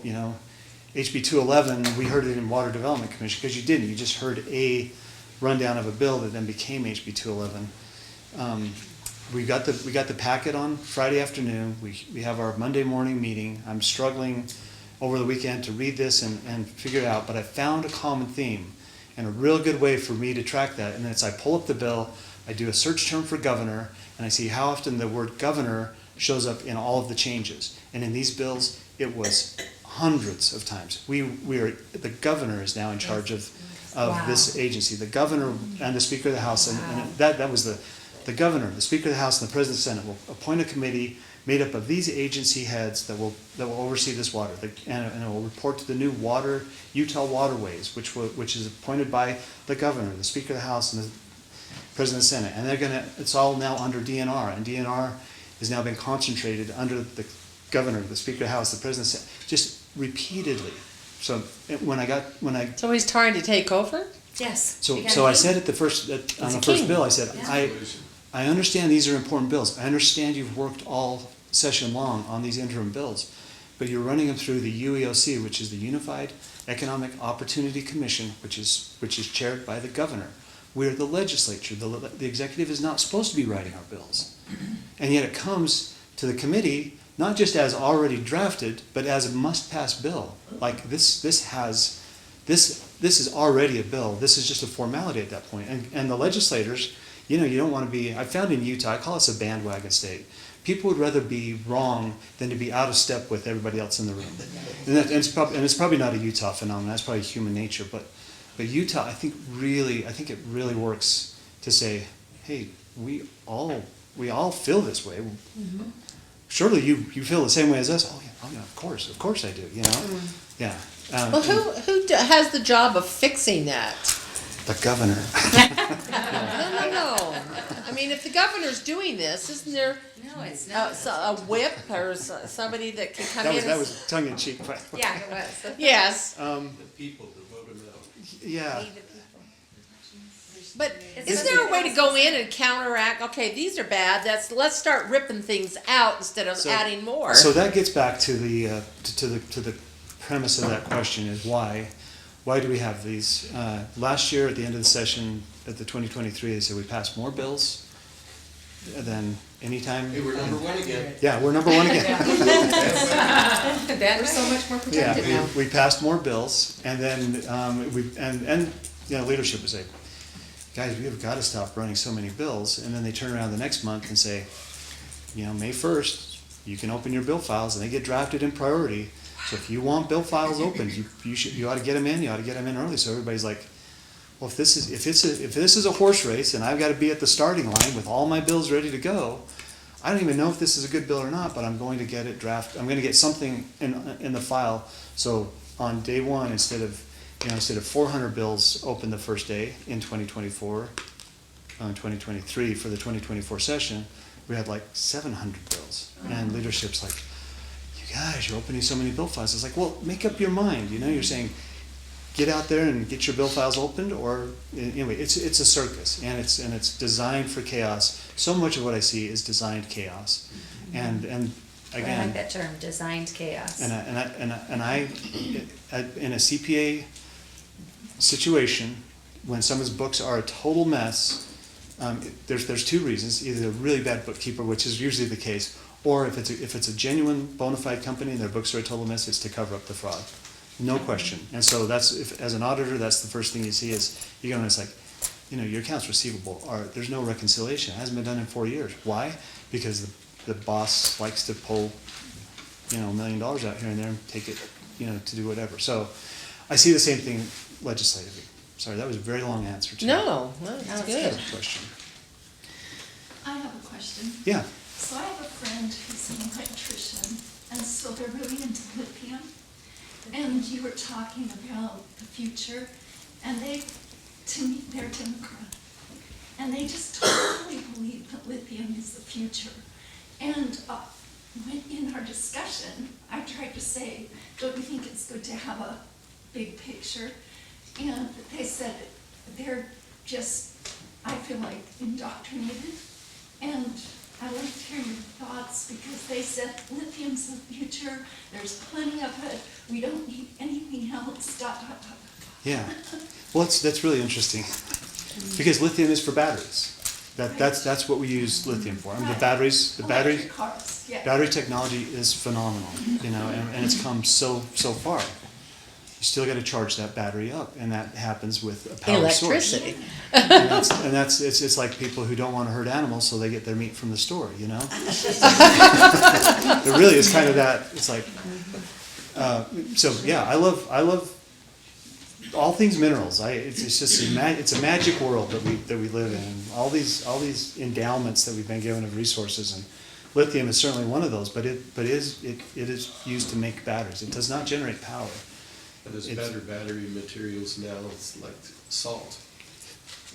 HB 211, we heard it in Water Development Commission, because you didn't. You just heard a rundown of a bill that then became HB 211. We got the packet on Friday afternoon. We have our Monday morning meeting. I'm struggling over the weekend to read this and figure it out, but I found a common theme and a real good way for me to track that. And it's I pull up the bill, I do a search term for governor, and I see how often the word governor shows up in all of the changes. And in these bills, it was hundreds of times. The governor is now in charge of this agency. The governor and the Speaker of the House, and that was the governor, the Speaker of the House, and the President of the Senate will appoint a committee made up of these agency heads that will oversee this water, and it will report to the new Utah Waterways, which is appointed by the governor, the Speaker of the House, and the President of the Senate. And it's all now under DNR, and DNR has now been concentrated under the governor, the Speaker of the House, the President of the Senate, just repeatedly. So So he's trying to take over? Yes. So I said on the first bill, I said, I understand these are important bills. I understand you've worked all session long on these interim bills, but you're running them through the UEOC, which is the Unified Economic Opportunity Commission, which is chaired by the governor. We're the legislature. The executive is not supposed to be writing our bills. And yet it comes to the committee, not just as already drafted, but as a must-pass bill. Like this is already a bill. This is just a formality at that point. And the legislators, you don't want to be, I found in Utah, I call us a bandwagon state. People would rather be wrong than to be out of step with everybody else in the room. And it's probably not a Utah phenomenon, that's probably human nature, but Utah, I think it really works to say, hey, we all feel this way. Mm-hmm. Surely you feel the same way as us. Oh yeah, of course I do, Yeah. Well, who has the job of fixing that? The governor. No. I mean, if the governor's doing this, isn't there a whip or somebody that can come in? That was tongue in cheek. Yeah, it was. Yes. The people to vote him out. Yeah. But is there a way to go in and counteract? Okay, these are bad. Let's start ripping things out instead of adding more. So that gets back to the premise of that question: is why do we have these? Last year at the end of the session at the 2023, they said we passed more bills than any time. Hey, we're number one again. Yeah, we're number one again. We're so much more protected now. We passed more bills, and then leadership would say, guys, we have got to stop running so many bills. And then they turn around the next month and say, May 1st, you can open your bill files, and they get drafted in priority. So if you want bill files opened, you ought to get them in. You ought to get them in early. So everybody's like, well, if this is a horse race, and I've got to be at the starting line with all my bills ready to go, I don't even know if this is a good bill or not. But I'm going to get it drafted. I'm going to get something in the file. So on day one, instead of 400 bills open the first day in 2024, 2023 for the 2024 session, we had like 700 bills. And leadership's like, you guys, you're opening so many bill files. It's like, well, make up your mind. You're saying, get out there and get your bill files opened, or anyway, it's a circus, and it's designed for chaos. So much of what I see is designed chaos, and again, I like that term, designed chaos. And I in a CPA situation, when someone's books are a total mess, there's two reasons: either a really bad bookkeeper, which is usually the case, or if it's a genuine bona fide company and their books are a total mess, it's to cover up the fraud, no question. And so as an auditor, that's the first thing you see is you go and it's like, your accounts receivable there's no reconciliation. It hasn't been done in 4 years. Why? Because the boss likes to pull $1 million out here and there and take it, to do whatever. So I see the same thing legislatively. Sorry, that was a very long answer to No, that's That was good. that question. I have a question. Yeah. So I have a friend who's an electrician, and so they're really into lithium. And you were talking about the future, and to me, they're Democrat. And they just totally believe that lithium is the future. And when in our discussion, I tried to say, don't you think it's good to have a big picture? And they said they're just, I feel like, indoctrinated. And I like to hear your thoughts, because they said lithium's the future, there's plenty of it, we don't need anything else, dot, dot, dot. Yeah. Well, that's really interesting, because lithium is for batteries. That's what we use lithium for. I mean, the battery Electric cars, yeah. battery technology is phenomenal, and it's come so far. You still got to charge that battery up, and that happens with a power source. Electricity. And that's it's like people who don't want to hurt animals, so they get their meat from the store. It really is kind of that. It's like, so yeah, I love all things minerals. It's just it's a magic world that we live in. All these endowments that we've been given of resources, and lithium is certainly one of those. But it is used to make batteries. It does not generate power. And there's better battery materials now, it's like salt.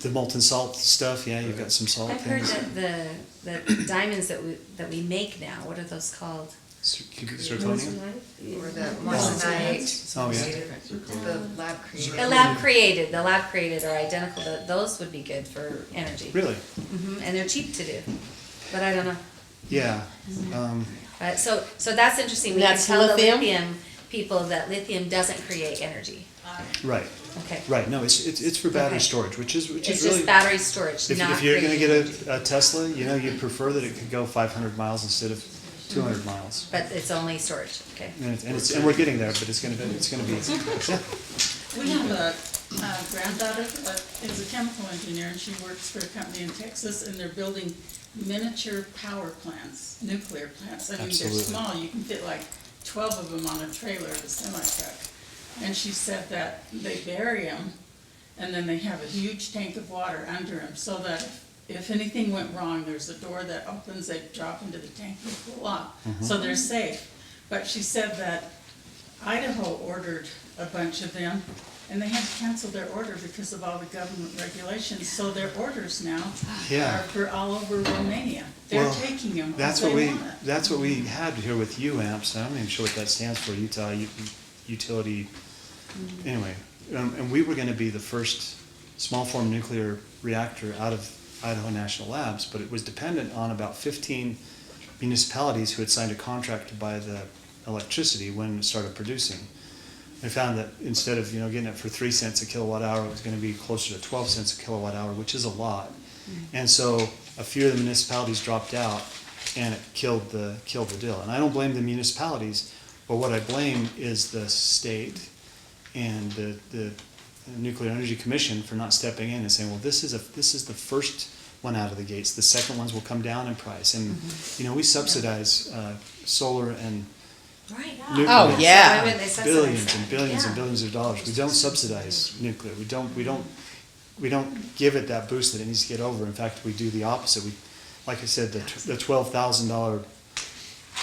The molten salt stuff, yeah, you've got some salt I've heard things. that the diamonds that we make now, what are those called? Cubic zirconium? Or the moissanite, Oh, yeah. the lab created. The lab created are identical. Those would be good for energy. Really? And they're cheap to do, but I don't know. Yeah. So that's interesting. We That's can tell lithium? the lithium people that lithium doesn't create energy. Right. Okay. Right. No, it's for battery Okay. storage, which is It's really. just battery storage, not If you're going to creating. get a Tesla, you'd prefer that it could go 500 miles instead of 200 miles. But it's only storage, okay. And we're getting there, but it's going to be. Yeah. We have a granddaughter that is a chemical engineer, and she works for a company in Texas, and they're building miniature power plants, nuclear plants. I mean, Absolutely. they're small, you can fit like 12 of them on a trailer of a semi-truck. And she said that they bury them, and then they have a huge tank of water under them, so that if anything went wrong, there's a door that opens, they drop into the tank and cool off. So they're safe. But she said that Idaho ordered a bunch of them, and they had to cancel their order because of all the government regulations. So their orders now Yeah. are for all over Romania. They're Well, taking them That's because what they we. want it. That's what we had here with UAMPS. I'm not even sure what that stands for. Utah Utility. Anyway, and we were going to be the first small form nuclear reactor out of Idaho National Labs, but it was dependent on about 15 municipalities who had signed a contract to buy the electricity when it started producing. They found that instead of getting it for 3 cents a kilowatt hour, it was going to be closer to 12 cents a kilowatt hour, which is a lot. And so a few of the municipalities dropped out, and it killed the deal. And I don't blame the municipalities, but what I blame is the state and the Nuclear Energy Commission for not stepping in and saying, well, this is the first one out of the gates. The second ones will come down in price, and we subsidize solar and Right. nuclear. Oh, yeah. Why wouldn't they subsidize Billions that? and billions and Yeah. billions of dollars. We don't subsidize nuclear. We don't give it that boost that it needs to get over. In fact, we do the opposite. Like I said, the $12,000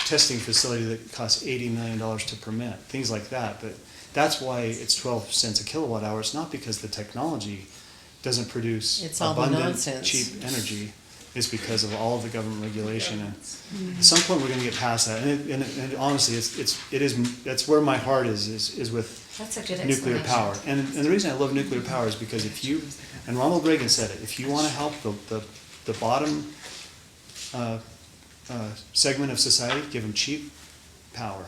testing facility that costs $80 million to permit, things like that. But that's why it's 12 cents a kilowatt hour. It's not because the technology doesn't produce It's all the abundant, nonsense. cheap energy. It's because of all of the government regulation. And at some point, we're going to get past that. And honestly, that's where my heart is with That's a good nuclear explanation. power. And the reason I love nuclear power is because and Ronald Reagan said it, if you want to help the bottom segment of society, give them cheap power.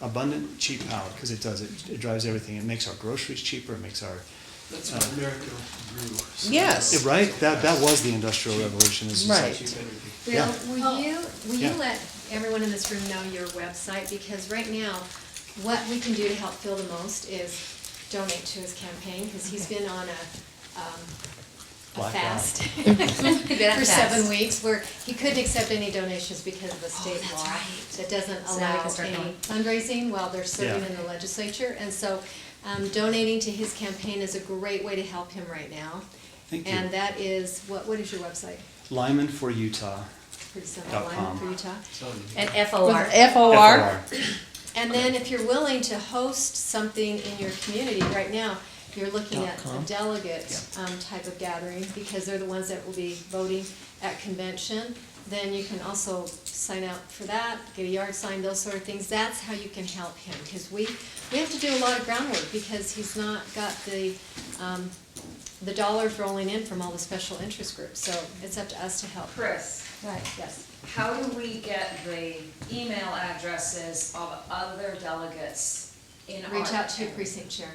Abundant, cheap power, because it does. It drives everything. It makes our groceries cheaper. It makes our... That's what America grew. So Yes. Right? That was the Industrial Revolution. Is Right. cheap energy. Bill, Yeah. will you Yeah. let everyone in this room know your website? Because right now, what we can do to help Phil the most is donate to his campaign, because he's been on Black fast Good on for fast. 7 weeks, where he couldn't accept any donations because of the state that's law right. that doesn't So now we allow can start any going. fundraising while they're serving Yeah. in the legislature. And so donating to his campaign is a great way to help him right now. Thank you. And that is, what is your website? Lyman for Utah. Pretty simple, .com. Lyman for Utah. And FOR. FOR. And then if you're willing to host something in your community, right now, you're looking at a delegate type of gathering, because they're the ones that will be voting at convention. Then you can also sign up for that, get a yard sign, those sort of things. That's how you can help him, because we have to do a lot of groundwork, because he's not got the dollars rolling in from all the special interest groups. So it's up to us to help. Chris, Right, yes. how do we get the email addresses of other delegates in our? Reach out to your precinct chair.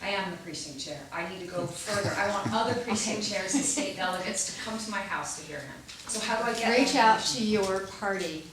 I am the precinct chair. I need to go further. I want other precinct chairs and state delegates to come to my house to hear him. So how do I get? Reach out information? to your party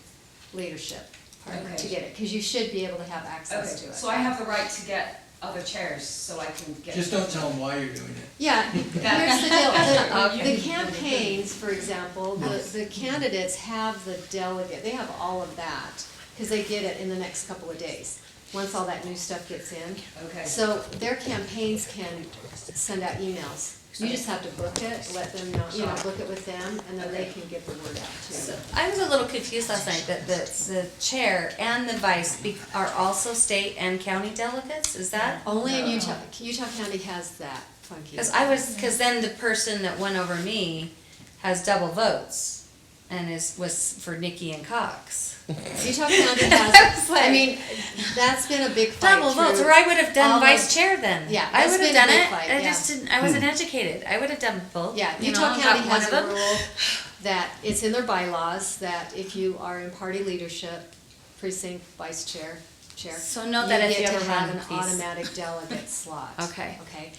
leadership Okay. to get it, because you should be able to have access to Okay, it. so I have the right to get other chairs, so I can get. Just don't tell them why you're doing it. Yeah, here's the deal, Okay. the campaigns, for example, the candidates have the delegate, they have all of that, because they get it in the next couple of days, once all that new stuff gets in. Okay. So their campaigns can send out emails. You just have to book it, let them know, book it with them, and then they can get the word out So too. I was a little confused last night that the chair and the vice are also state and county delegates, is that? Only in Utah, Utah County has that funky. Because then the person that won over me has double votes and was for Nikki and Cox. Utah County has, I mean, that's been a big fight. Double votes, through or I would have done all vice of- chair then. Yeah, I that's would have been a done big it, fight, I yeah. just didn't, I wasn't educated, I would have done both. Yeah, you know, Utah got County one has of a them. rule that it's in their bylaws that if you are in party leadership, precinct, vice chair, So note that if you get ever to have run, an please. automatic delegate slot. Okay. Okay,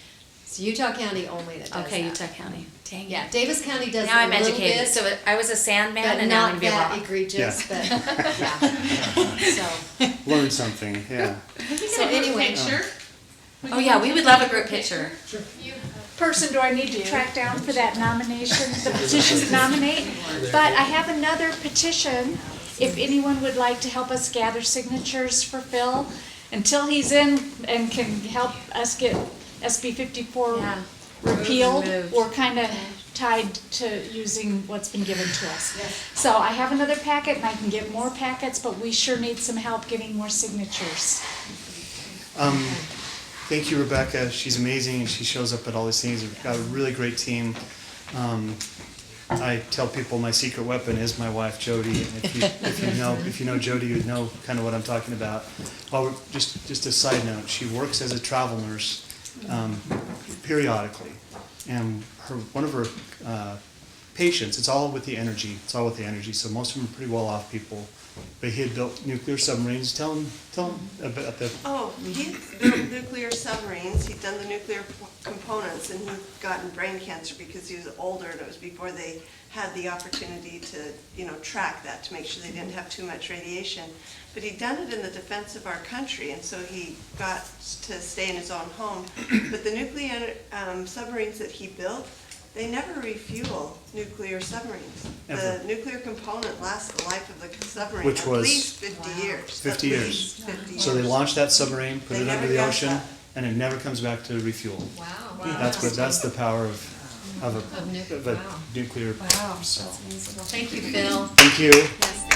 so Utah County only that does that. Okay, Utah County, dang it. Yeah, Davis County does Now a I'm little educated, bit, so I was a sandman but and now I'm not gonna be a that rock. egregious, but, yeah. So, Learn something, yeah. so anyway. Picture? Oh yeah, we would love a group picture. Person do I need to track down for that nomination, the petition to nominate. But I have another petition, if anyone would like to help us gather signatures for Phil, until he's in and can help us get SB 54 Yeah. repealed, Removed. we're kind of tied to using what's been given to us. So I have another packet, and I can get more packets, but we sure need some help getting more signatures. Thank you, Rebecca. She's amazing, and she shows up at all these things. We've got a really great team. I tell people my secret weapon is my wife, Jody. And if you know Jody, you know kind of what I'm talking about. Well, just a side note, she works as a travel nurse periodically, and one of her patients. It's all with the energy. So most of them are pretty well off people. But he had built nuclear submarines. Tell him about the. Oh, he built nuclear submarines, he'd done the nuclear components, and he'd gotten brain cancer because he was older, and it was before they had the opportunity to, track that to make sure they didn't have too much radiation. But he'd done it in the defense of our country, and so he got to stay in his own home. But the nuclear submarines that he built, they never refuel nuclear submarines. Ever. The nuclear component lasts the life of the submarine, Which at was least 50 years. 50 At years. least 50 years. So they launch that submarine, put They it under never the got ocean, that. and it never comes back to refuel. Wow. That's the power of a nuclear. nuclear. Wow. So. That's amazing. Well, thank you, Phil. Thank you. Yes.